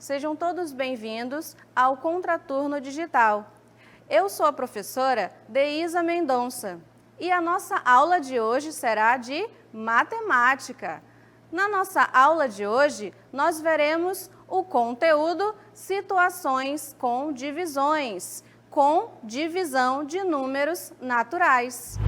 sejam todos bem-vindos ao Contraturno Digital. Eu sou a professora Deísa Mendonça e a nossa aula de hoje será de matemática. Na nossa aula de hoje, nós veremos o conteúdo situações com divisões, com divisão de números naturais.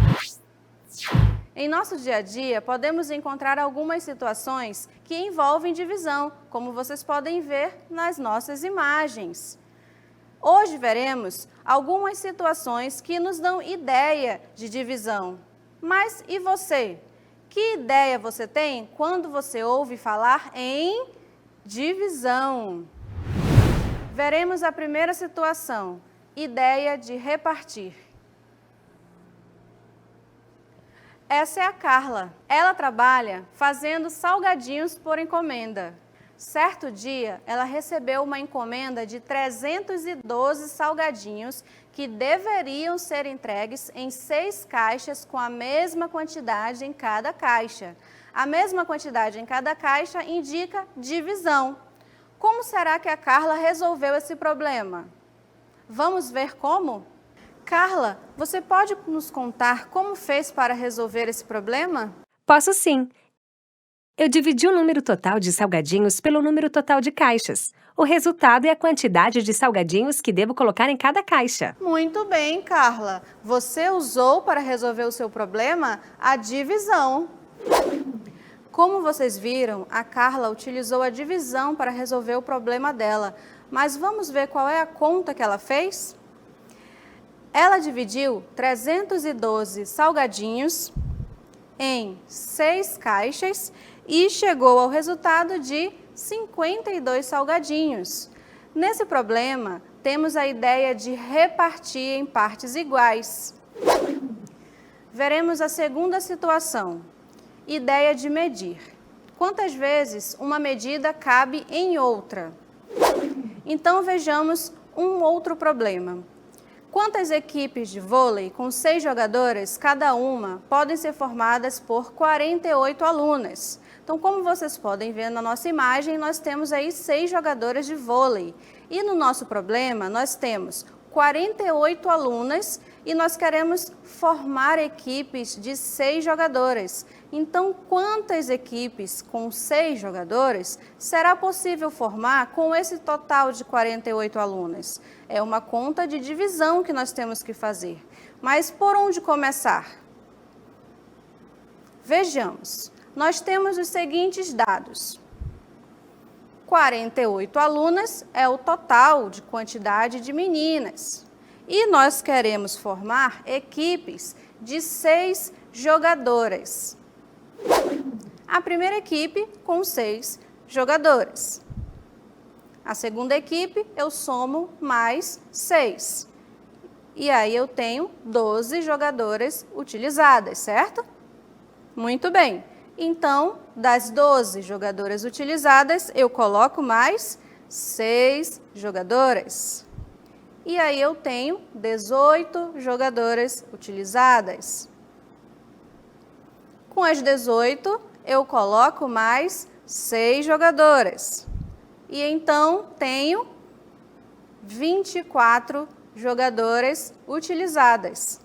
Em nosso dia a dia, podemos encontrar algumas situações que envolvem divisão, como vocês podem ver nas nossas imagens. Hoje veremos algumas situações que nos dão ideia de divisão. Mas e você? Que ideia você tem quando você ouve falar em divisão? Veremos a primeira situação, ideia de repartir. Essa é a Carla. Ela trabalha fazendo salgadinhos por encomenda. Certo dia, ela recebeu uma encomenda de 312 salgadinhos que deveriam ser entregues em 6 caixas com a mesma quantidade em cada caixa. A mesma quantidade em cada caixa indica divisão. Como será que a Carla resolveu esse problema? Vamos ver como? Carla, você pode nos contar como fez para resolver esse problema? Posso sim. Eu dividi o número total de salgadinhos pelo número total de caixas. O resultado é a quantidade de salgadinhos que devo colocar em cada caixa. Muito bem, Carla. Você usou para resolver o seu problema a divisão. Como vocês viram, a Carla utilizou a divisão para resolver o problema dela. Mas vamos ver qual é a conta que ela fez? Ela dividiu 312 salgadinhos em 6 caixas e chegou ao resultado de 52 salgadinhos. Nesse problema, temos a ideia de repartir em partes iguais. Veremos a segunda situação, ideia de medir. Quantas vezes uma medida cabe em outra? Então vejamos um outro problema. Quantas equipes de vôlei com 6 jogadoras, cada uma, podem ser formadas por 48 alunas? Então, como vocês podem ver na nossa imagem, nós temos aí 6 jogadoras de vôlei. E no nosso problema, nós temos 48 alunas e nós queremos formar equipes de 6 jogadoras. Então, quantas equipes com 6 jogadores será possível formar com esse total de 48 alunas? É uma conta de divisão que nós temos que fazer. Mas por onde começar? Vejamos, nós temos os seguintes dados. 48 alunas é o total de quantidade de meninas. E nós queremos formar equipes de 6 jogadoras. A primeira equipe com 6 jogadoras. A segunda equipe eu somo mais 6. E aí eu tenho 12 jogadoras utilizadas, certo? Muito bem. Então, das 12 jogadoras utilizadas, eu coloco mais 6 jogadoras. E aí eu tenho 18 jogadoras utilizadas. Com as 18, eu coloco mais 6 jogadoras. E então tenho 24 jogadoras utilizadas.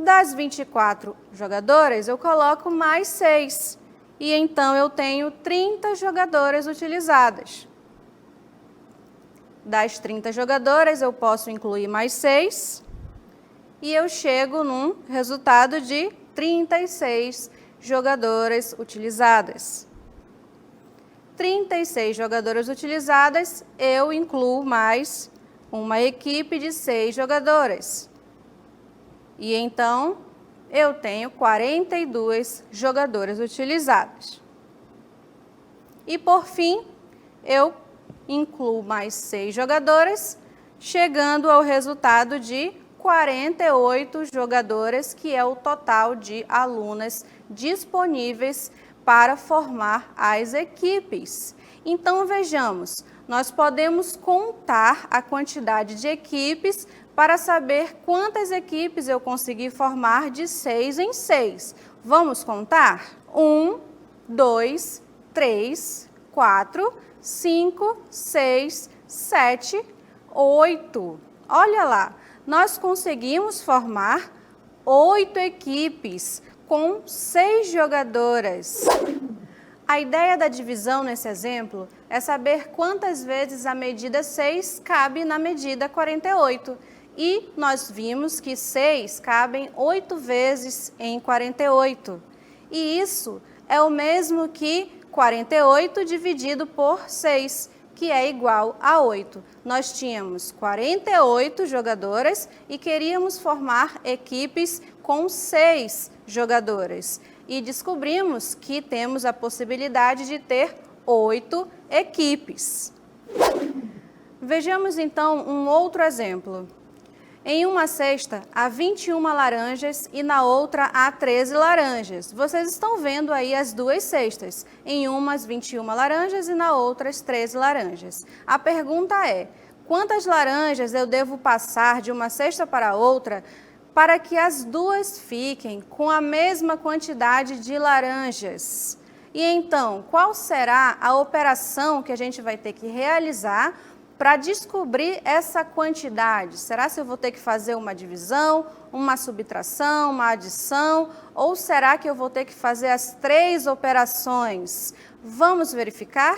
Das 24 jogadoras, eu coloco mais 6. E então eu tenho 30 jogadoras utilizadas. Das 30 jogadoras, eu posso incluir mais 6. E eu chego num resultado de 36 jogadoras utilizadas. 36 jogadoras utilizadas, eu incluo mais uma equipe de 6 jogadoras. E então, eu tenho 42 jogadoras utilizadas. E por fim, eu incluo mais 6 jogadoras, chegando ao resultado de 48 jogadoras, que é o total de alunas disponíveis para formar as equipes. Então, vejamos, nós podemos contar a quantidade de equipes para saber quantas equipes eu consegui formar de 6 em 6. Vamos contar? 1, 2, 3, 4, 5, 6, 7, 8. Olha lá, nós conseguimos formar 8 equipes com 6 jogadoras. A ideia da divisão nesse exemplo é saber quantas vezes a medida 6 cabe na medida 48. E nós vimos que 6 cabem 8 vezes em 48. E isso é o mesmo que 48 dividido por 6, que é igual a 8. Nós tínhamos 48 jogadoras e queríamos formar equipes com 6 jogadoras. E descobrimos que temos a possibilidade de ter 8 equipes. Vejamos então um outro exemplo. Em uma cesta há 21 laranjas e na outra há 13 laranjas. Vocês estão vendo aí as duas cestas. Em umas 21 laranjas e na outras 13 laranjas. A pergunta é: quantas laranjas eu devo passar de uma cesta para outra para que as duas fiquem com a mesma quantidade de laranjas? E então, qual será a operação que a gente vai ter que realizar para descobrir essa quantidade? Será que eu vou ter que fazer uma divisão, uma subtração, uma adição? Ou será que eu vou ter que fazer as 3 operações? Vamos verificar?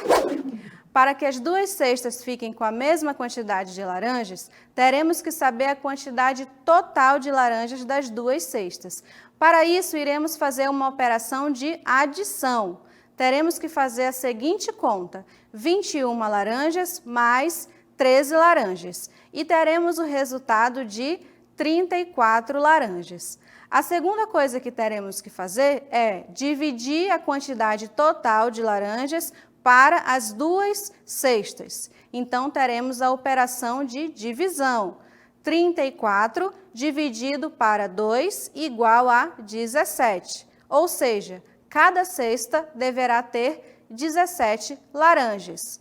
Para que as duas cestas fiquem com a mesma quantidade de laranjas, teremos que saber a quantidade total de laranjas das duas cestas. Para isso, iremos fazer uma operação de adição. Teremos que fazer a seguinte conta: 21 laranjas mais 13 laranjas. E teremos o resultado de 34 laranjas. A segunda coisa que teremos que fazer é dividir a quantidade total de laranjas para as duas cestas. Então, teremos a operação de divisão. 34 dividido para 2 igual a 17. Ou seja, cada cesta deverá ter 17 laranjas.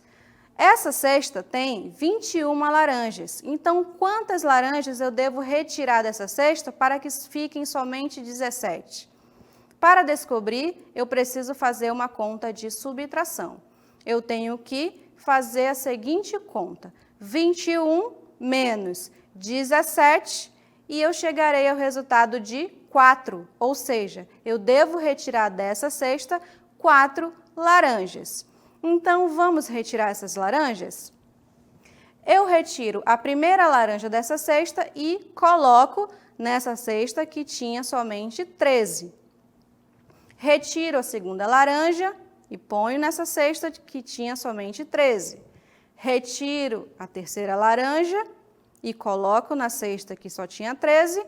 Essa cesta tem 21 laranjas. Então, quantas laranjas eu devo retirar dessa cesta para que fiquem somente 17? Para descobrir, eu preciso fazer uma conta de subtração. Eu tenho que fazer a seguinte conta: 21 menos 17, e eu chegarei ao resultado de 4, ou seja, eu devo retirar dessa cesta 4 laranjas. Então, vamos retirar essas laranjas? Eu retiro a primeira laranja dessa cesta e coloco nessa cesta que tinha somente 13. Retiro a segunda laranja e ponho nessa cesta que tinha somente 13. Retiro a terceira laranja e coloco na cesta que só tinha 13.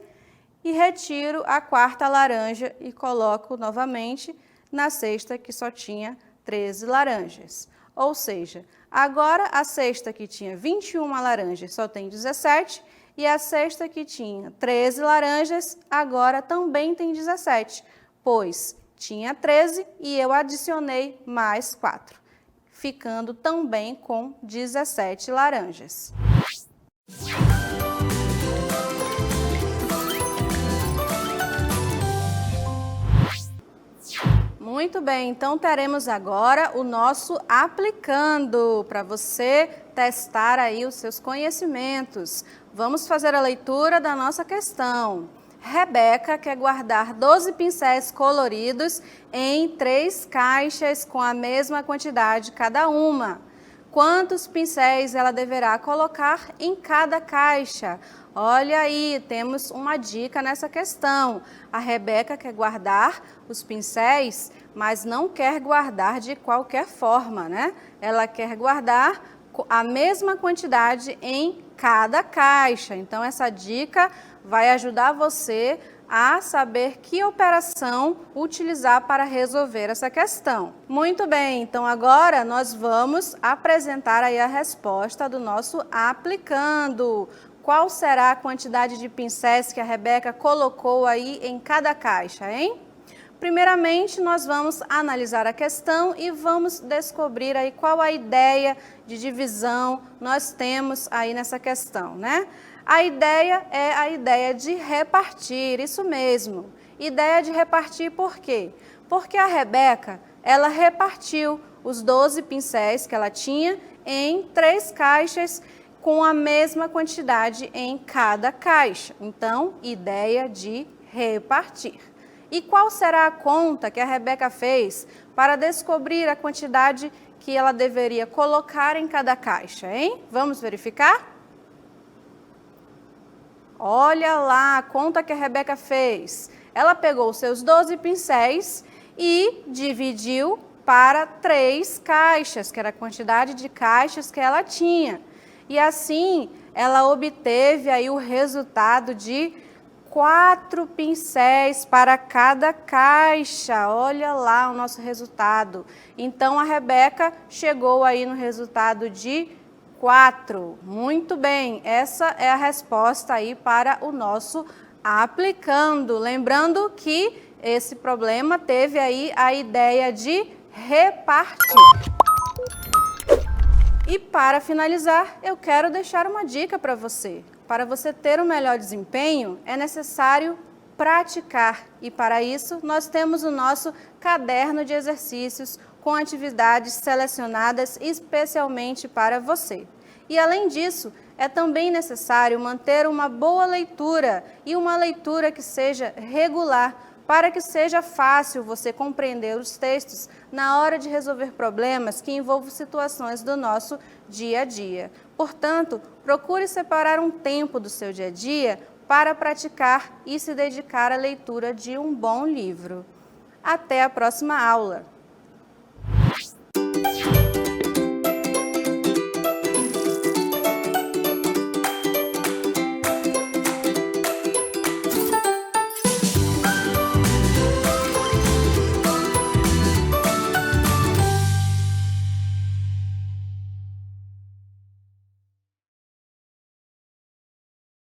E retiro a quarta laranja e coloco novamente na cesta que só tinha 13 laranjas. Ou seja, agora a cesta que tinha 21 laranjas só tem 17 e a cesta que tinha 13 laranjas agora também tem 17, pois tinha 13 e eu adicionei mais 4, ficando também com 17 laranjas. Muito bem, então teremos agora o nosso aplicando, para você testar aí os seus conhecimentos. Vamos fazer a leitura da nossa questão. Rebeca quer guardar 12 pincéis coloridos em 3 caixas com a mesma quantidade cada uma. Quantos pincéis ela deverá colocar em cada caixa? Olha aí, temos uma dica nessa questão. A Rebeca quer guardar os pincéis, mas não quer guardar de qualquer forma, né? Ela quer guardar a mesma quantidade em cada caixa. Então, essa dica vai ajudar você a saber que operação utilizar para resolver essa questão. Muito bem, então agora nós vamos apresentar aí a resposta do nosso aplicando. Qual será a quantidade de pincéis que a Rebeca colocou aí em cada caixa, hein? Primeiramente, nós vamos analisar a questão e vamos descobrir aí qual a ideia de divisão nós temos aí nessa questão, né? A ideia é a ideia de repartir, isso mesmo. Ideia de repartir por quê? Porque a Rebeca, ela repartiu os 12 pincéis que ela tinha em 3 caixas com a mesma quantidade em cada caixa. Então, ideia de repartir. E qual será a conta que a Rebeca fez para descobrir a quantidade que ela deveria colocar em cada caixa, hein? Vamos verificar? Olha lá a conta que a Rebeca fez. Ela pegou os seus 12 pincéis e dividiu para 3 caixas, que era a quantidade de caixas que ela tinha. E assim, ela obteve aí o resultado de 4 pincéis para cada caixa. Olha lá o nosso resultado. Então, a Rebeca chegou aí no resultado de 4. Muito bem, essa é a resposta aí para o nosso aplicando. Lembrando que esse problema teve aí a ideia de repartir. E para finalizar, eu quero deixar uma dica para você. Para você ter um melhor desempenho, é necessário praticar. E para isso, nós temos o nosso caderno de exercícios com atividades selecionadas especialmente para você. E além disso, é também necessário manter uma boa leitura e uma leitura que seja regular, para que seja fácil você compreender os textos na hora de resolver problemas que envolvam situações do nosso dia a dia. Portanto, procure separar um tempo do seu dia a dia para praticar e se dedicar à leitura de um bom livro. Até a próxima aula!